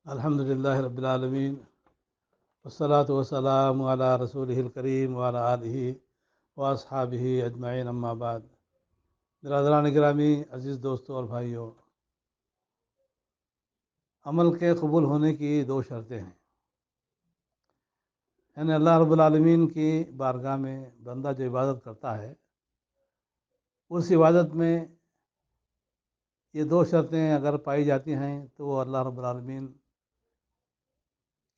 الحمد للہ رب العالمین والصلاة والسلام علی رسولہ الکریم وعلی آلہ واصحابہ اجمعین، اما بعد۔ برادران گرامی، عزیز دوستوں اور بھائیوں، عمل کے قبول ہونے کی دو شرطیں ہیں، یعنی اللہ رب العالمین کی بارگاہ میں بندہ جو عبادت کرتا ہے، اس عبادت میں یہ دو شرطیں اگر پائی جاتی ہیں تو وہ اللہ رب العالمین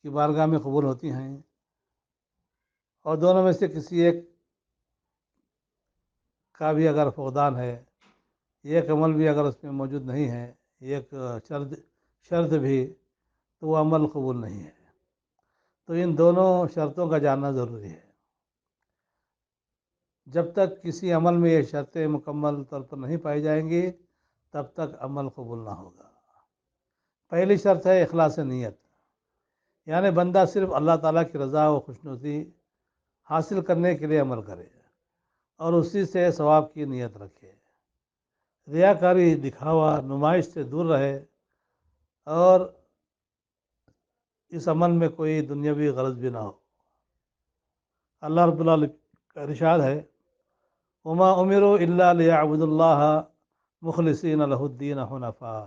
کی بارگاہ میں قبول ہوتی ہیں، اور دونوں میں سے کسی ایک کا بھی اگر فقدان ہے، ایک عمل بھی اگر اس میں موجود نہیں ہے، ایک شرط بھی، تو وہ عمل قبول نہیں ہے۔ تو ان دونوں شرطوں کا جاننا ضروری ہے۔ جب تک کسی عمل میں یہ شرطیں مکمل طور پر نہیں پائی جائیں گی، تب تک عمل قبول نہ ہوگا۔ پہلی شرط ہے اخلاص نیت، یعنی بندہ صرف اللہ تعالیٰ کی رضا و خوشنودی حاصل کرنے کے لیے عمل کرے اور اسی سے ثواب کی نیت رکھے، ریاکاری، دکھاوا، نمائش سے دور رہے، اور اس عمل میں کوئی دنیاوی غرض بھی نہ ہو۔ اللہ رب العالمین کا ارشاد ہے، وما امروا الا ليعبدوا اللہ مخلصین لہ الدین حنفاء،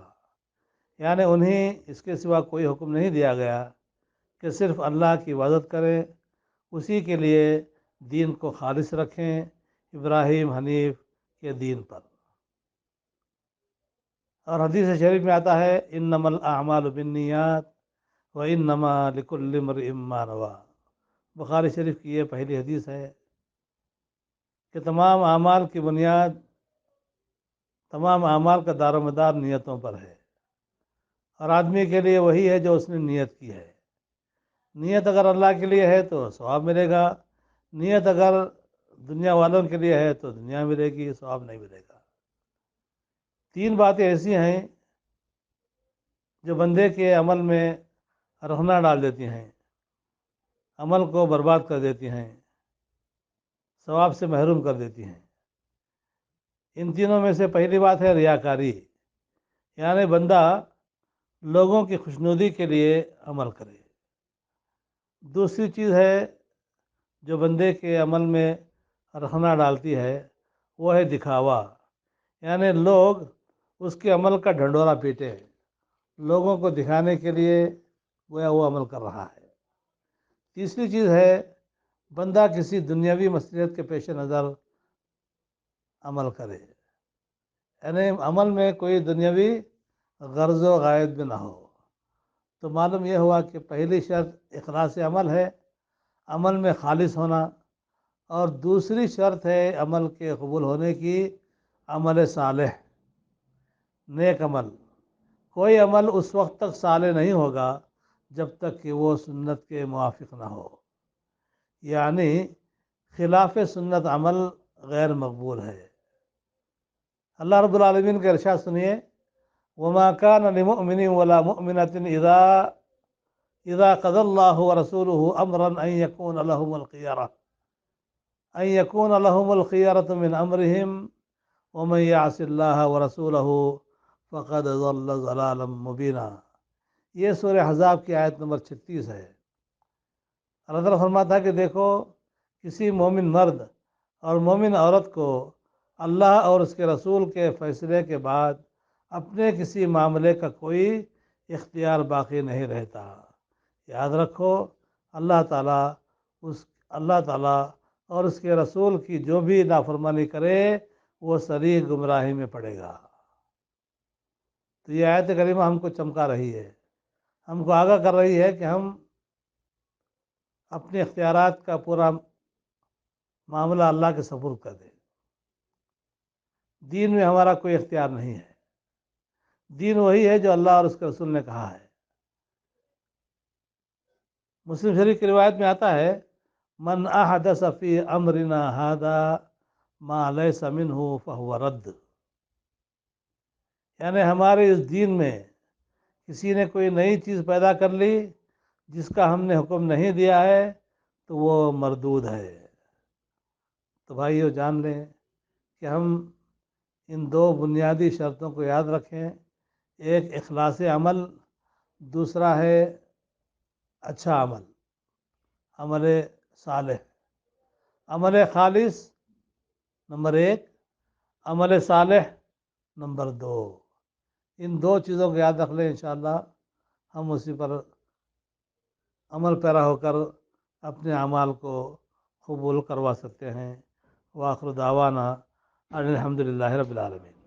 یعنی انہیں اس کے سوا کوئی حکم نہیں دیا گیا کہ صرف اللہ کی عبادت کریں، اسی کے لیے دین کو خالص رکھیں، ابراہیم حنیف کے دین پر۔ اور حدیث شریف میں آتا ہے، انما الاعمال بالنیات وانما لکل امرئ ما نوی، بخاری شریف کی یہ پہلی حدیث ہے کہ تمام اعمال کی بنیاد، تمام اعمال کا دار و مدار نیتوں پر ہے، اور آدمی کے لیے وہی ہے جو اس نے نیت کی ہے۔ نیت اگر اللہ کے لیے ہے تو ثواب ملے گا، نیت اگر دنیا والوں کے لیے ہے تو دنیا ملے گی، ثواب نہیں ملے گا۔ تین باتیں ایسی ہیں جو بندے کے عمل میں رخنہ ڈال دیتی ہیں، عمل کو برباد کر دیتی ہیں، ثواب سے محروم کر دیتی ہیں۔ ان تینوں میں سے پہلی بات ہے ریاکاری، یعنی بندہ لوگوں کی خوشنودی کے لیے عمل کرے۔ دوسری چیز ہے جو بندے کے عمل میں رخنہ ڈالتی ہے، وہ ہے دکھاوا، یعنی لوگ اس کے عمل کا ڈھنڈورا پیٹے، لوگوں کو دکھانے کے لیے گویا وہ عمل کر رہا ہے۔ تیسری چیز ہے بندہ کسی دنیاوی مصلحت کے پیش نظر عمل کرے، یعنی عمل میں کوئی دنیاوی غرض و غائد بھی نہ ہو۔ تو معلوم یہ ہوا کہ پہلی شرط اخلاص عمل ہے، عمل میں خالص ہونا، اور دوسری شرط ہے عمل کے قبول ہونے کی عمل صالح، نیک عمل۔ کوئی عمل اس وقت تک صالح نہیں ہوگا جب تک کہ وہ سنت کے موافق نہ ہو، یعنی خلاف سنت عمل غیر مقبول ہے۔ اللہ رب العالمین کا ارشاد سنیے، وما كان لمؤمن ولا مؤمنة اذا قضى الله ورسوله امرا ان يكون لهم الخيرة من امرهم ومن يعص الله ورسوله فقد ضل ضلالا مبینا۔ یہ سورہ احزاب کی آیت نمبر 36 ہے۔ اللہ تعالیٰ فرماتا ہے کہ دیکھو، کسی مومن مرد اور مومن عورت کو اللہ اور اس کے رسول کے فیصلے کے بعد اپنے کسی معاملے کا کوئی اختیار باقی نہیں رہتا۔ یاد رکھو، اللہ تعالیٰ اور اس کے رسول کی جو بھی نافرمانی کرے وہ صریح گمراہی میں پڑے گا۔ تو یہ آیت کریمہ ہم کو چمکا رہی ہے، ہم کو آگاہ کر رہی ہے کہ ہم اپنے اختیارات کا پورا معاملہ اللہ کے سپرد کر دیں۔ دین میں ہمارا کوئی اختیار نہیں ہے، دین وہی ہے جو اللہ اور اس کے رسول نے کہا ہے۔ مسلم شریف کی روایت میں آتا ہے، من احدث فی امرنا ھذا ما لیس منہ فہو رد، یعنی ہمارے اس دین میں کسی نے کوئی نئی چیز پیدا کر لی جس کا ہم نے حکم نہیں دیا ہے تو وہ مردود ہے۔ تو بھائیو، جان لیں کہ ہم ان دو بنیادی شرطوں کو یاد رکھیں، ایک اخلاص عمل، دوسرا ہے اچھا عمل، عمل صالح، عمل خالص نمبر 1، عمل صالح نمبر 2۔ ان 2 چیزوں کو یاد رکھ لیں، انشاءاللہ ہم اسی پر عمل پیرا ہو کر اپنے اعمال کو قبول کروا سکتے ہیں۔ وآخر دعوانا ان الحمد للہ رب العالمین۔